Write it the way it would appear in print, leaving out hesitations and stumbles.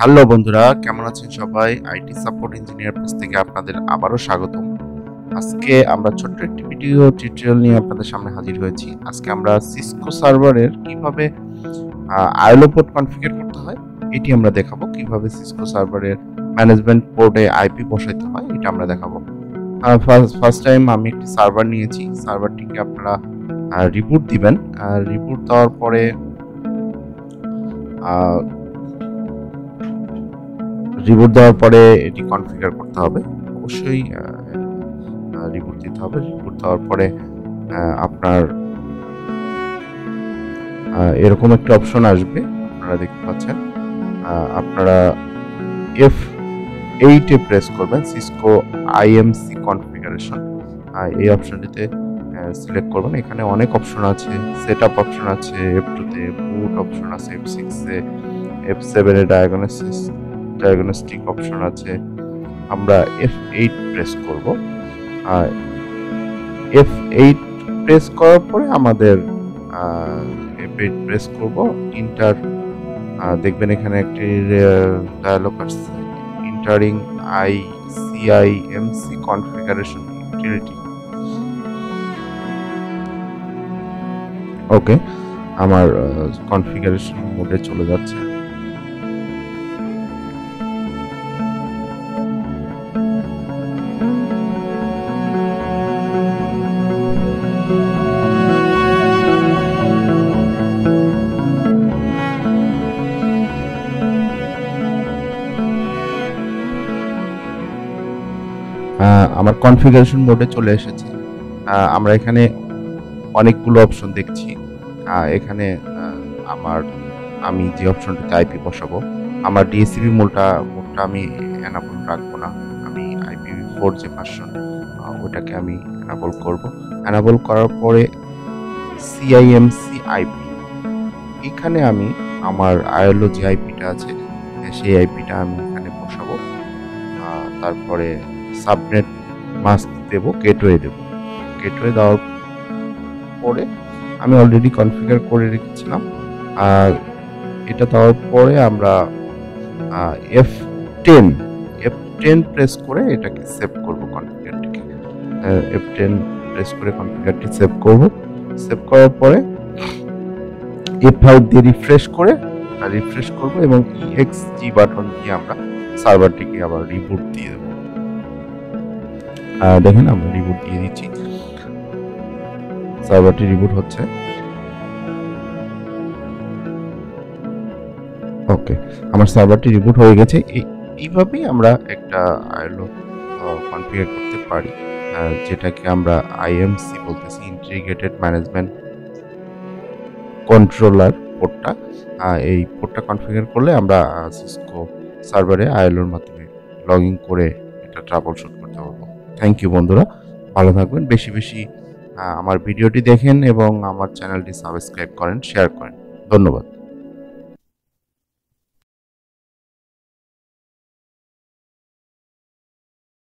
Hello বন্ধুরা, কেমন আছেন সবাই? আইটি সাপোর্ট ইঞ্জিনিয়ার পেজ থেকে আপনাদের আবারও স্বাগতম। আজকে আমরা ছোট্ট একটি ভিডিও টিউটোরিয়াল নিয়ে আপনাদের সামনে হাজির হয়েছি। আজকে আমরা সিসকো সার্ভারের কিভাবে আইএলও পোর্ট কনফিগার করতে হয় এটি আমরা দেখাবো। কিভাবে সিসকো সার্ভারের ম্যানেজমেন্ট পোর্টে আইপি বসাইতে হয় এটা আমরা দেখাবো। ফার্স্ট টাইম আমি একটি সার্ভার নিয়েছি। সার্ভারটিকে আপনারা রিবুট দিবেন। রিবুট দেওয়ার পরে এটি কনফিগার করতে হবে। অবশ্যই রিবুট দিতে হবে। রিবুট দেওয়ার পরে আপনার এরকম একটা অপশন আসবে, আপনারা দেখতে পাচ্ছেন। আপনারা F8 এ প্রেস করবেন, সিসকো IMC কনফিগারেশন। এই অপশনটিতে সিলেক্ট করবেন। এখানে অনেক অপশন আছে, সেটআপ অপশন আছে, F2 তে বুট অপশন আছে, F6 এ, F7 এ ডায়াগনস্টিক অপশন আছে। আমরা F8 প্রেস করব। F8 প্রেস করার পরে আমাদের F8 প্রেস করব। ইন্টার দেখবেন এখানে একটি ডায়ালগ আসছে, ইন্টারিং IMC কনফিগারেশন ইউটিলিটি। ওকে, আমার কনফিগারেশন মোডে চলে যাচ্ছে। আমার কনফিগারেশন মোডে চলে এসেছে। আমরা এখানে অনেকগুলো অপশন দেখছি। এখানে আমি যে অপশনটাতে আইপি বসাবো, আমার ডিএসসিপি মোডটা আমি এনাবল রাখবো না। আমি IPv4 যে ভার্সন ওটাকে আমি এনাবল করব। এনাবল করার পরে CIMC আইপি, এখানে আমি আমার আইএলও যে আইপিটা আছে সেই আইপিটা আমি এখানে বসাবো। তারপরে সাবনেট মাস্ক দেব, গেটওয়ে দেব। গেটওয়ে দেওয়ার পরে আমি অলরেডি কনফিগার করে রেখেছিলাম। আর এটা দেওয়ার পরে আমরা F10 প্রেস করে এটাকে সেভ করব। কনফিগারটিকে F10 প্রেস করে কনফিগারটি সেভ করব। সেভ করার পরে F5 দিয়ে রিফ্রেশ করব এবং EXG বাটন দিয়ে আমরা সার্ভারটিকে আবার রিবুট দিয়ে দেব। দেখেন আমরা রিবুট দিয়ে দিচ্ছি, সার্ভারটি রিবুট হচ্ছে। ওকে, আমার সার্ভারটি রিবুট হয়ে গেছে। এইভাবেই আমরা একটা আইএলও কনফিগার করতে পারি, যেটাকে আমরা IMC বলতেছি, ইন্টিগ্রেটেড ম্যানেজমেন্ট কন্ট্রোলার পোর্টটা। এই পোর্টটা কনফিগার করলে আমরা সিসকো সার্ভারে আইএলওর মাধ্যমে লগ ইন করে এটা ট্রাবল শুট করতে পারবো। থ্যাংক ইউ বন্ধুরা, ভালো থাকবেন। বেশি বেশি আমার ভিডিওটি দেখেন এবং আমার চ্যানেলটি সাবস্ক্রাইব করেন, শেয়ার করেন। ধন্যবাদ।